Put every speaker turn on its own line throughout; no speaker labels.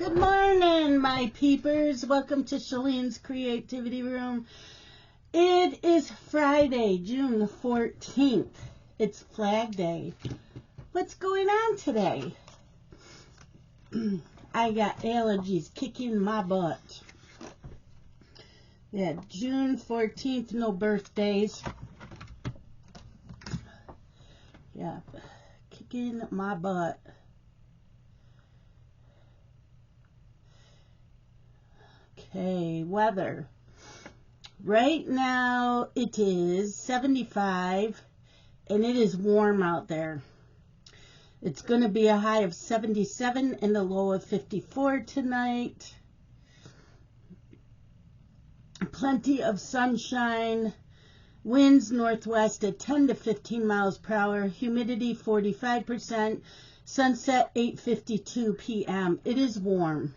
Good morning, my peepers. Welcome to Shalene's Creativity Room. It is Friday, June 14th. It's Flag Day. What's going on today? I got allergies kicking my butt. Yeah, June 14th, no birthdays. Yeah, kicking my butt. Okay, weather. Right now it is 75 and it is warm out there. It's going to be a high of 77 and a low of 54 tonight. Plenty of sunshine. Winds northwest at 10 to 15 miles per hour. Humidity 45%. Sunset 8:52 p.m. It is warm.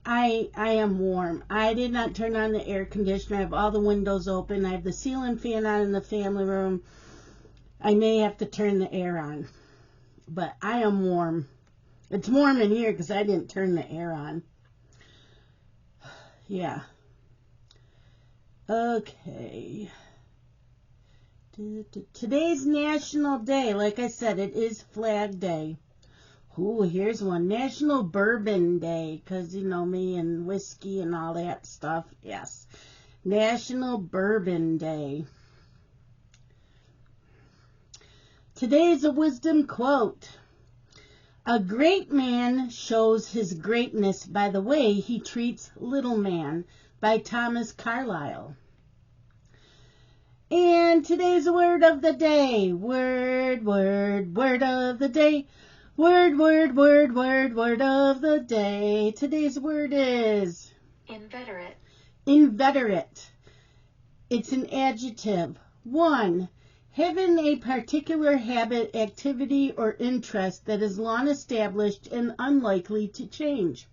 I am warm. I did not turn on the air conditioner. I have all the windows open. I have the ceiling fan on in the family room. I may have to turn the air on. But I am warm. It's warm in here because I didn't turn the air on. Yeah. Okay. Today's National Day. Like I said, it is Flag Day. Ooh, here's one. National Bourbon Day, because you know me and whiskey and all that stuff. Yes. National Bourbon Day. Today's a wisdom quote. A great man shows his greatness by the way he treats little man, by Thomas Carlyle. And today's word of the day. Word of the day. Word of the day. Today's word is
inveterate.
Inveterate. It's an adjective. 1. Having a particular habit, activity, or interest that is long established and unlikely to change.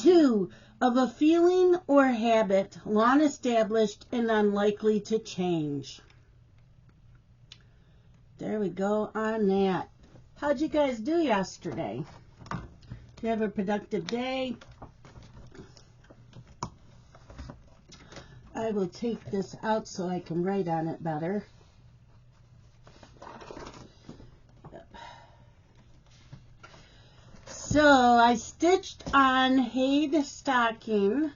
2. Of a feeling or habit long established and unlikely to change. There we go on that. How'd you guys do yesterday? Did you have a productive day? I will take this out so I can write on it better. Yep. So I stitched on HAED stocking.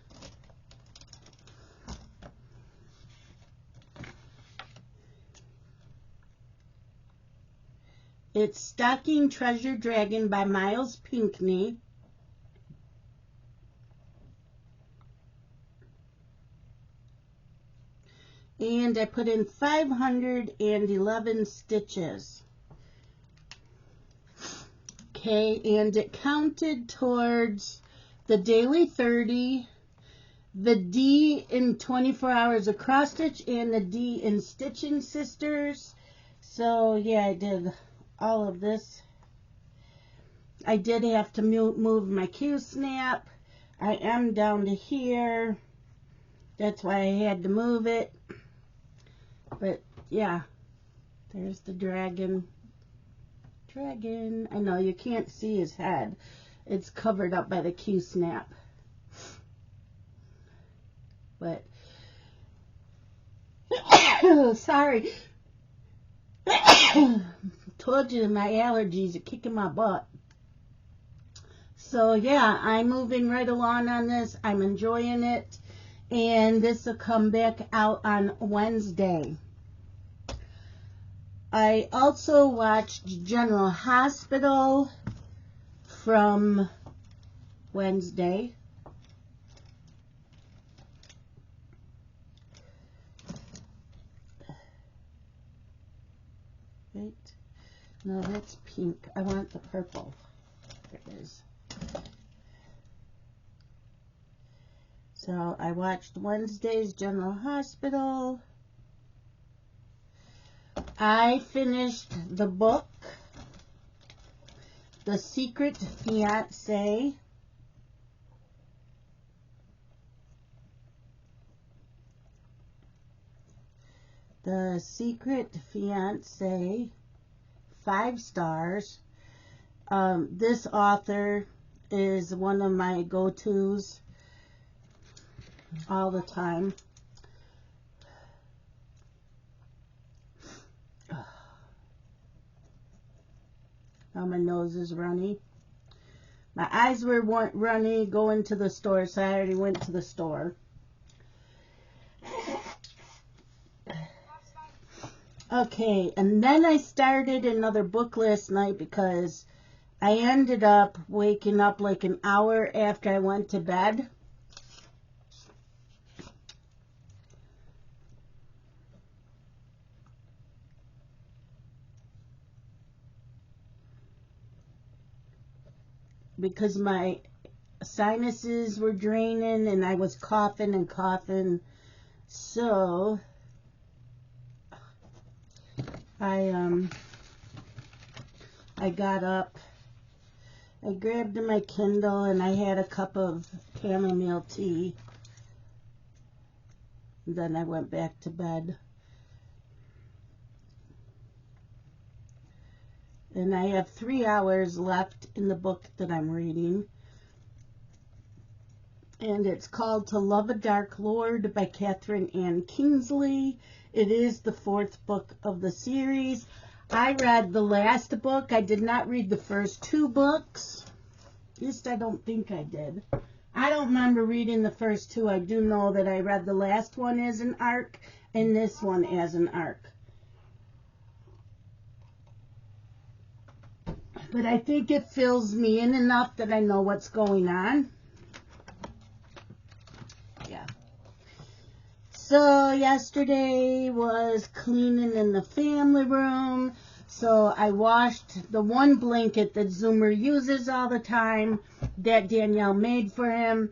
It's Stocking Treasure Dragon by Myles Pinkney. And I put in 511 stitches. Okay, and it counted towards the daily 30, the D in 24 hours of cross stitch, and the D in Stitching Sisters. So yeah, I did all of this. I did have to move my Q-snap. I am down to here. That's why I had to move it. But yeah, there's the dragon. I know you can't see his head. It's covered up by the Q-snap. But sorry. Told you my allergies are kicking my butt. So yeah, I'm moving right along on this. I'm enjoying it. And this will come back out on Wednesday. I also watched General Hospital from Wednesday. Right? No, that's pink. I want the purple. There it is. So I watched Wednesday's General Hospital. I finished the book, The Secret Fiancé. The Secret Fiancé, 5 stars. This author is one of my go-tos all the time. Now my nose is runny. My eyes were runny going to the store, so I already went to the store. Okay, and then I started another book last night because I ended up waking up like an hour after I went to bed. Because my sinuses were draining and I was coughing and coughing. So I got up, I grabbed my Kindle, and I had a cup of chamomile tea. Then I went back to bed. And I have 3 hours left in the book that I'm reading. And it's called To Love a Dark Lord by Catherine Ann Kingsley. It is the 4th book of the series. I read the last book. I did not read the first 2 books. At least I don't think I did. I don't remember reading the first 2. I do know that I read the last one as an arc and this one as an arc. But I think it fills me in enough that I know what's going on. Yeah. So yesterday was cleaning in the family room. So I washed the one blanket that Zoomer uses all the time that Danielle made for him.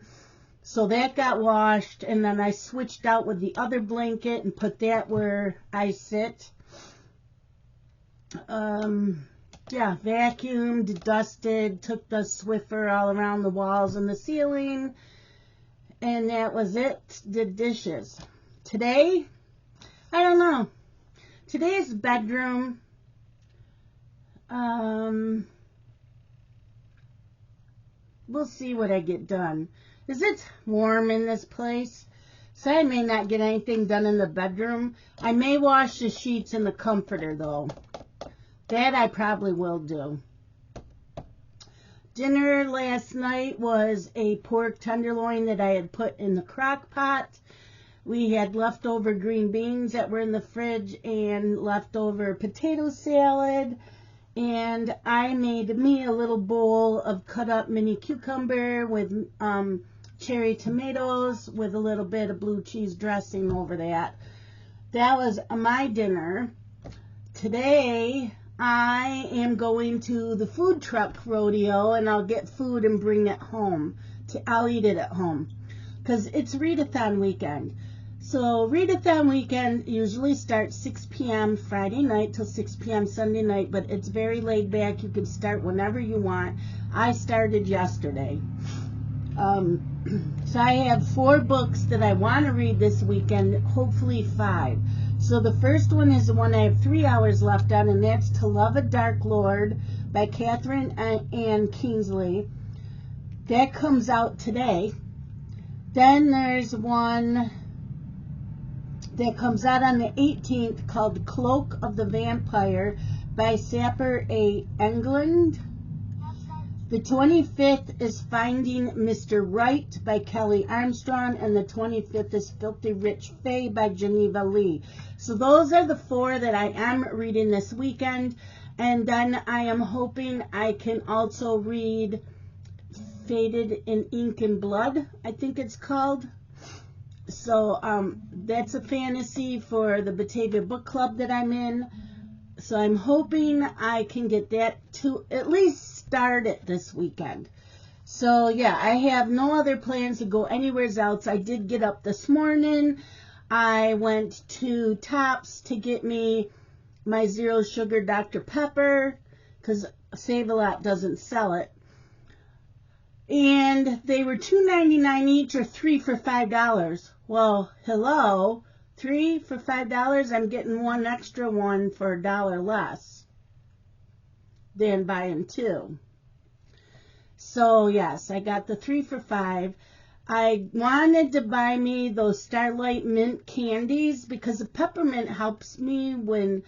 So that got washed, and then I switched out with the other blanket and put that where I sit. Yeah, vacuumed, dusted, took the Swiffer all around the walls and the ceiling, and that was it. Did dishes. Today, I don't know. Today's bedroom, we'll see what I get done. Is it warm in this place? So I may not get anything done in the bedroom. I may wash the sheets in the comforter, though. That I probably will do. Dinner last night was a pork tenderloin that I had put in the crock pot. We had leftover green beans that were in the fridge and leftover potato salad. And I made me a little bowl of cut up mini cucumber with cherry tomatoes with a little bit of blue cheese dressing over that. That was my dinner. Today I am going to the food truck rodeo, and I'll get food and bring it home. I'll eat it at home because it's readathon weekend. So readathon weekend usually starts 6 p.m. Friday night till 6 p.m. Sunday night, but it's very laid back. You can start whenever you want. I started yesterday. So I have 4 books that I want to read this weekend, hopefully 5. So the first one is the one I have 3 hours left on, and that's To Love a Dark Lord by Catherine Ann Kingsley. That comes out today. Then there's one that comes out on the 18th called Cloak of the Vampire by Sapper A. England. The 25th is Finding Mr. Right by Kelly Armstrong, and the 25th is Filthy Rich Fae by Geneva Lee. So those are the 4 that I am reading this weekend, and then I am hoping I can also read Faded in Ink and Blood, I think it's called. So that's a fantasy for the Batavia Book Club that I'm in. So I'm hoping I can get that to at least start it this weekend. So yeah, I have no other plans to go anywhere else. I did get up this morning. I went to Tops to get me my zero sugar Dr. Pepper because Save-A-Lot doesn't sell it. And they were $2.99 each, or 3 for $5. Well, hello, 3 for $5. I'm getting one extra one for $1 less. than buying 2. So yes, I got the 3 for $5. I wanted to buy me those Starlight Mint candies because the peppermint helps me when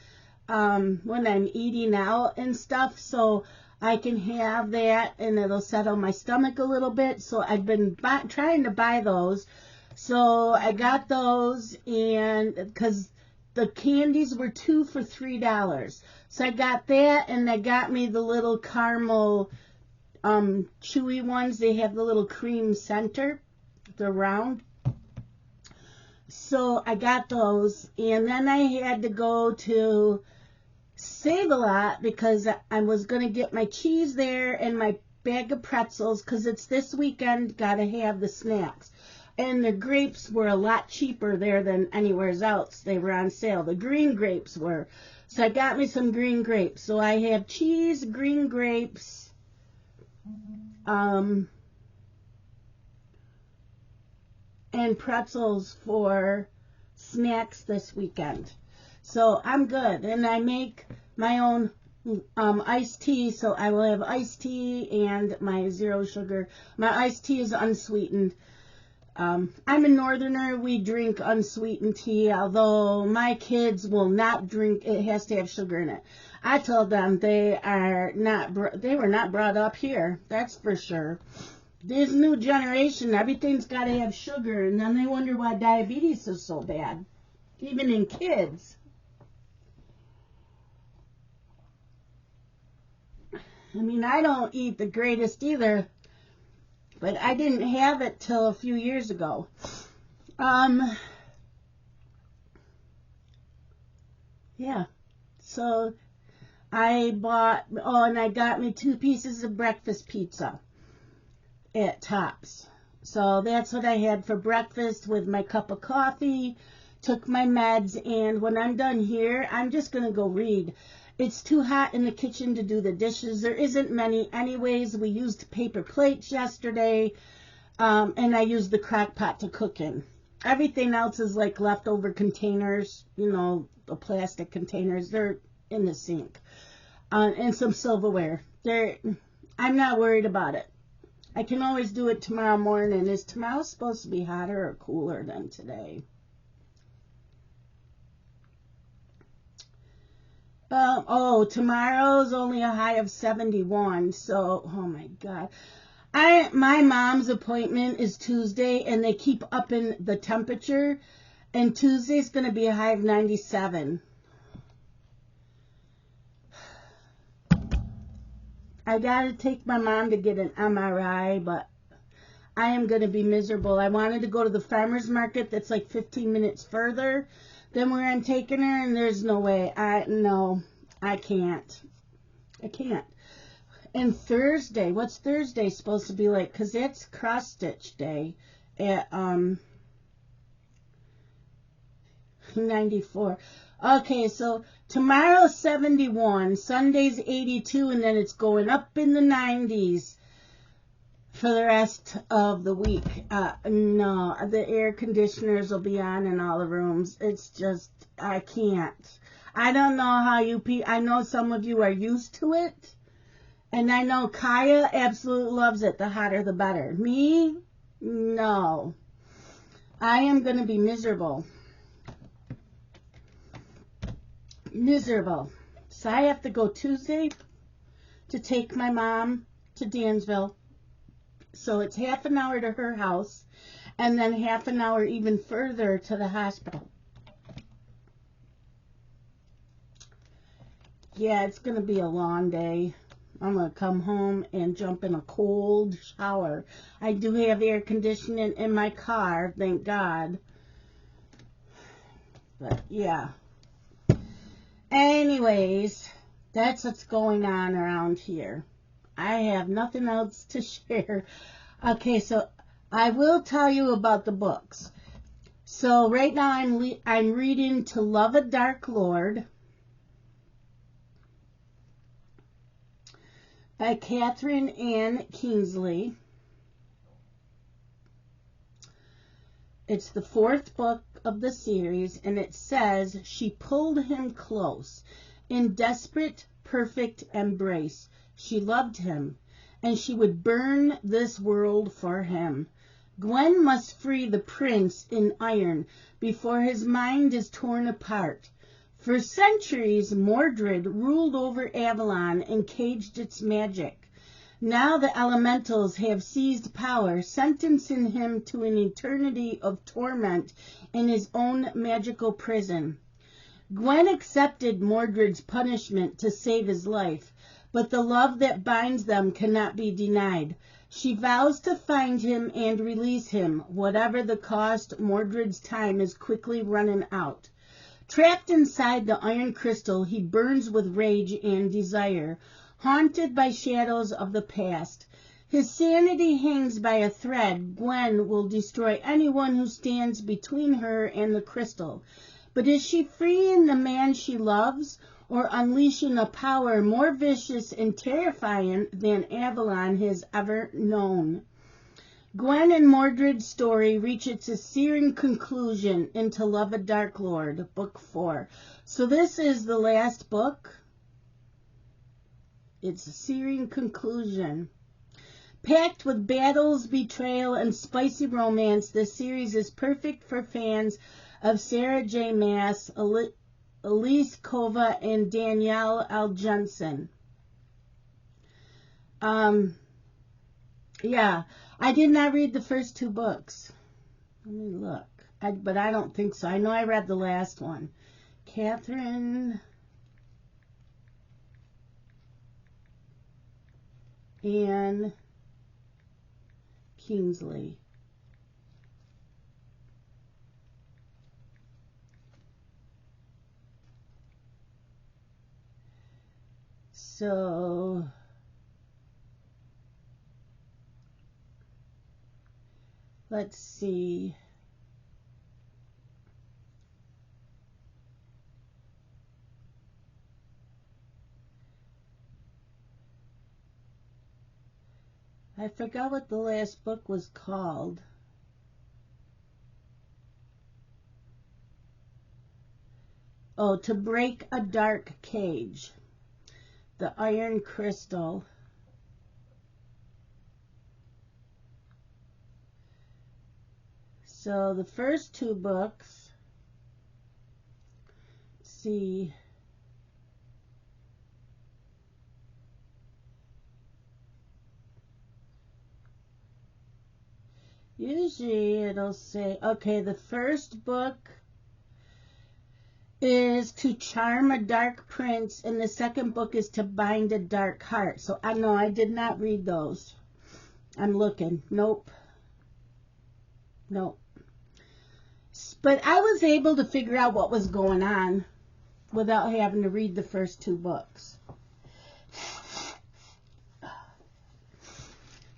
I'm eating out and stuff. So I can have that and it'll settle my stomach a little bit. So I've been trying to buy those. So I got those, and because the candies were 2 for $3. So I got that, and they got me the little caramel chewy ones. They have the little cream center. They're round. So I got those, and then I had to go to Save-A-Lot because I was going to get my cheese there and my bag of pretzels because it's this weekend, got to have the snacks. And the grapes were a lot cheaper there than anywhere else. They were on sale. The green grapes were. So I got me some green grapes. So I have cheese, green grapes, and pretzels for snacks this weekend. So I'm good. And I make my own iced tea. So I will have iced tea and my 0 sugar. My iced tea is unsweetened. I'm a northerner. We drink unsweetened tea, although my kids will not drink. It has to have sugar in it. I told them they were not brought up here. That's for sure. This new generation, everything's got to have sugar, and then they wonder why diabetes is so bad, even in kids. I mean, I don't eat the greatest either. But I didn't have it till a few years ago. Yeah. So I bought, and I got me 2 pieces of breakfast pizza at Tops. So that's what I had for breakfast with my cup of coffee, took my meds, and when I'm done here, I'm just going to go read. It's too hot in the kitchen to do the dishes. There isn't many anyways. We used paper plates yesterday, and I used the crock pot to cook in. Everything else is like leftover containers, the plastic containers. They're in the sink. And some silverware. I'm not worried about it. I can always do it tomorrow morning. Is tomorrow supposed to be hotter or cooler than today? Tomorrow's only a high of 71, so, oh my God. My mom's appointment is Tuesday, and they keep upping the temperature, and Tuesday's going to be a high of 97. I got to take my mom to get an MRI, but I am going to be miserable. I wanted to go to the farmer's market that's like 15 minutes further than where I'm taking her, and there's no way. No, I can't. I can't. And Thursday, what's Thursday supposed to be like? Because that's cross-stitch day at 94. Okay, so tomorrow's 71, Sunday's 82, and then it's going up in the 90s for the rest of the week. No, the air conditioners will be on in all the rooms. It's just, I can't. I don't know how I know some of you are used to it. And I know Kaya absolutely loves it. The hotter, the better. Me? No. I am going to be miserable. Miserable. So I have to go Tuesday to take my mom to Dansville. So it's half an hour to her house and then half an hour even further to the hospital. Yeah, it's going to be a long day. I'm going to come home and jump in a cold shower. I do have air conditioning in my car, thank God. But yeah. Anyways, that's what's going on around here. I have nothing else to share. Okay, so I will tell you about the books. So right now I'm reading To Love a Dark Lord by Catherine Ann Kingsley. It's the 4th book of the series, and it says, she pulled him close. In desperate perfect embrace. She loved him, and she would burn this world for him. Gwen must free the prince in iron before his mind is torn apart. For centuries, Mordred ruled over Avalon and caged its magic. Now the elementals have seized power, sentencing him to an eternity of torment in his own magical prison. Gwen accepted Mordred's punishment to save his life, but the love that binds them cannot be denied. She vows to find him and release him. Whatever the cost, Mordred's time is quickly running out. Trapped inside the iron crystal, he burns with rage and desire, haunted by shadows of the past. His sanity hangs by a thread. Gwen will destroy anyone who stands between her and the crystal. But is she freeing the man she loves, or unleashing a power more vicious and terrifying than Avalon has ever known? Gwen and Mordred's story reach its searing conclusion in To Love a Dark Lord, Book 4. So this is the last book. It's a searing conclusion. Packed with battles, betrayal, and spicy romance, this series is perfect for fans of Sarah J. Maas, Elise Kova, and Danielle L. Jensen. Yeah, I did not read the first 2 books. Let me look. But I don't think so. I know I read the last one. Catherine Ann Kingsley. So let's see. I forgot what the last book was called. Oh, To Break a Dark Cage. The Iron Crystal. So the first 2 books, let's see. Usually it'll say, okay, the first book is To Charm a Dark Prince, and the second book is To Bind a Dark Heart. So I know I did not read those. I'm looking. Nope. But I was able to figure out what was going on without having to read the first 2 books.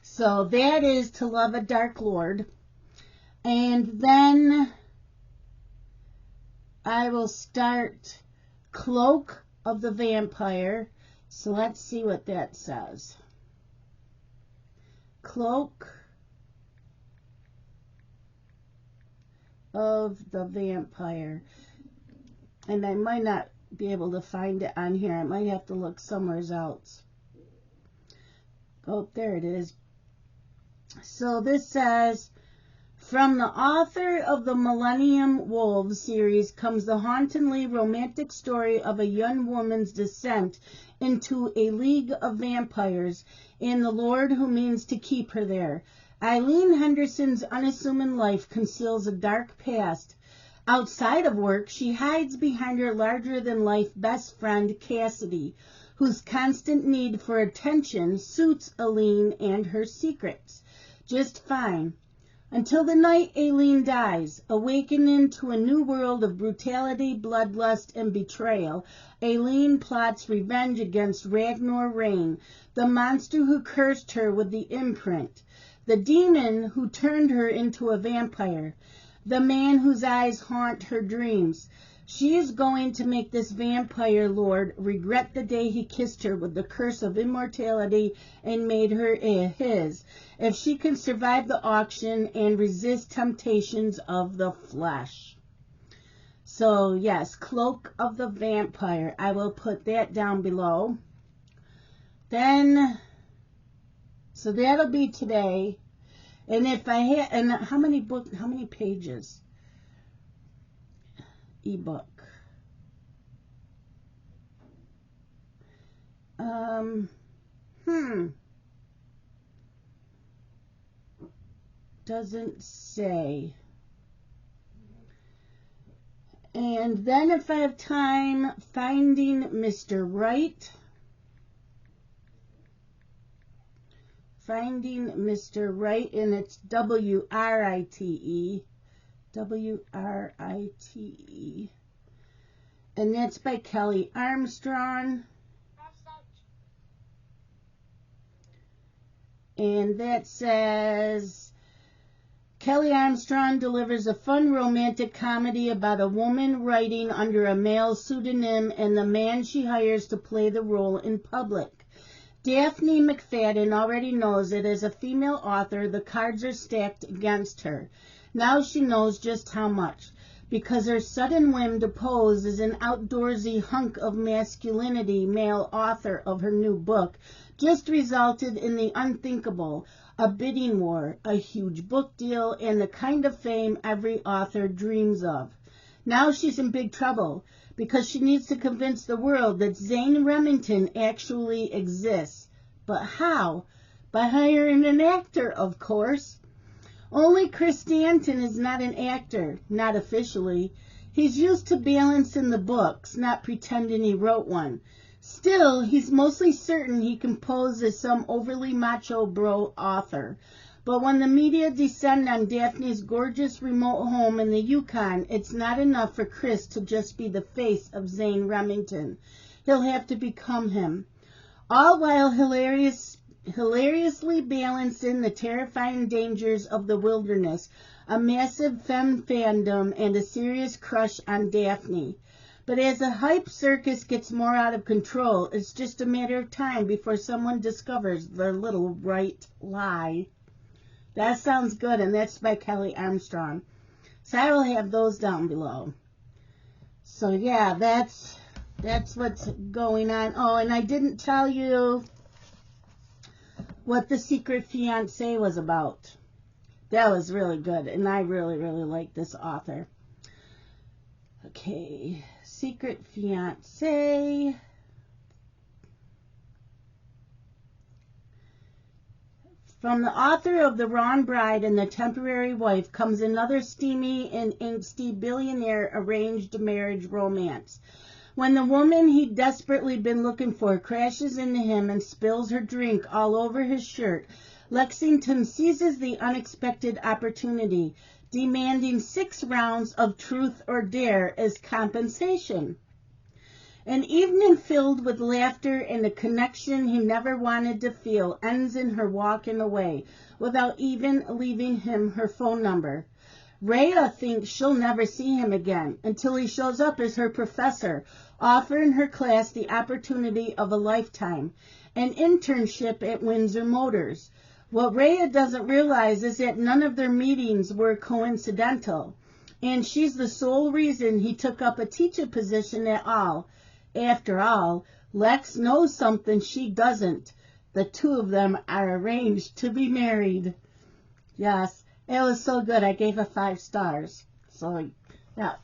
So that is To Love a Dark Lord. And then I will start Cloak of the Vampire. So let's see what that says. Cloak of the Vampire. And I might not be able to find it on here. I might have to look somewhere else. Oh, there it is. So this says, from the author of the Millennium Wolves series comes the hauntingly romantic story of a young woman's descent into a league of vampires and the Lord who means to keep her there. Eileen Henderson's unassuming life conceals a dark past. Outside of work, she hides behind her larger-than-life best friend, Cassidy, whose constant need for attention suits Eileen and her secrets just fine. Until the night Eileen dies, awakening to a new world of brutality, bloodlust, and betrayal, Eileen plots revenge against Ragnar Rain, the monster who cursed her with the imprint, the demon who turned her into a vampire, the man whose eyes haunt her dreams. She is going to make this vampire lord regret the day he kissed her with the curse of immortality and made her his, if she can survive the auction and resist temptations of the flesh. So, yes, Cloak of the Vampire. I will put that down below. Then, so that'll be today. And if I had, and how many pages? Ebook. Doesn't say. And then if I have time, Finding Mr. Right. Finding Mr. Right, and it's W-R-I-T-E. W-R-I-T-E. And that's by Kelly Armstrong. And that says, Kelly Armstrong delivers a fun romantic comedy about a woman writing under a male pseudonym and the man she hires to play the role in public. Daphne McFadden already knows that as a female author, the cards are stacked against her. Now she knows just how much, because her sudden whim to pose as an outdoorsy hunk of masculinity male author of her new book just resulted in the unthinkable, a bidding war, a huge book deal, and the kind of fame every author dreams of. Now she's in big trouble, because she needs to convince the world that Zane Remington actually exists. But how? By hiring an actor, of course. Only Chris Stanton is not an actor, not officially. He's used to balancing the books, not pretending he wrote one. Still, he's mostly certain he can pose as some overly macho bro author. But when the media descend on Daphne's gorgeous remote home in the Yukon, it's not enough for Chris to just be the face of Zane Remington. He'll have to become him. All while hilariously balancing the terrifying dangers of the wilderness, a massive femme fandom, and a serious crush on Daphne. But as the hype circus gets more out of control, it's just a matter of time before someone discovers their little white lie. That sounds good, and that's by Kelly Armstrong. So I will have those down below. So yeah, that's what's going on. Oh, and I didn't tell you what The Secret Fiancé was about. That was really good, and I really, really like this author. Okay, Secret Fiancé. From the author of The Wrong Bride and The Temporary Wife comes another steamy and angsty billionaire arranged marriage romance. When the woman he'd desperately been looking for crashes into him and spills her drink all over his shirt, Lexington seizes the unexpected opportunity, demanding 6 rounds of truth or dare as compensation. An evening filled with laughter and a connection he never wanted to feel ends in her walking away without even leaving him her phone number. Rhea thinks she'll never see him again until he shows up as her professor, offering her class the opportunity of a lifetime, an internship at Windsor Motors. What Rhea doesn't realize is that none of their meetings were coincidental, and she's the sole reason he took up a teacher position at all. After all, Lex knows something she doesn't. The two of them are arranged to be married. Yes, it was so good. I gave it 5 stars. So, yeah.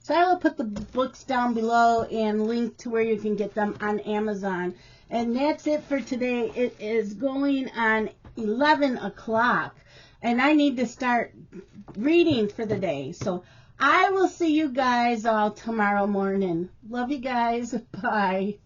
So I will put the books down below and link to where you can get them on Amazon. And that's it for today. It is going on 11 o'clock. And I need to start reading for the day. So I will see you guys all tomorrow morning. Love you guys. Bye.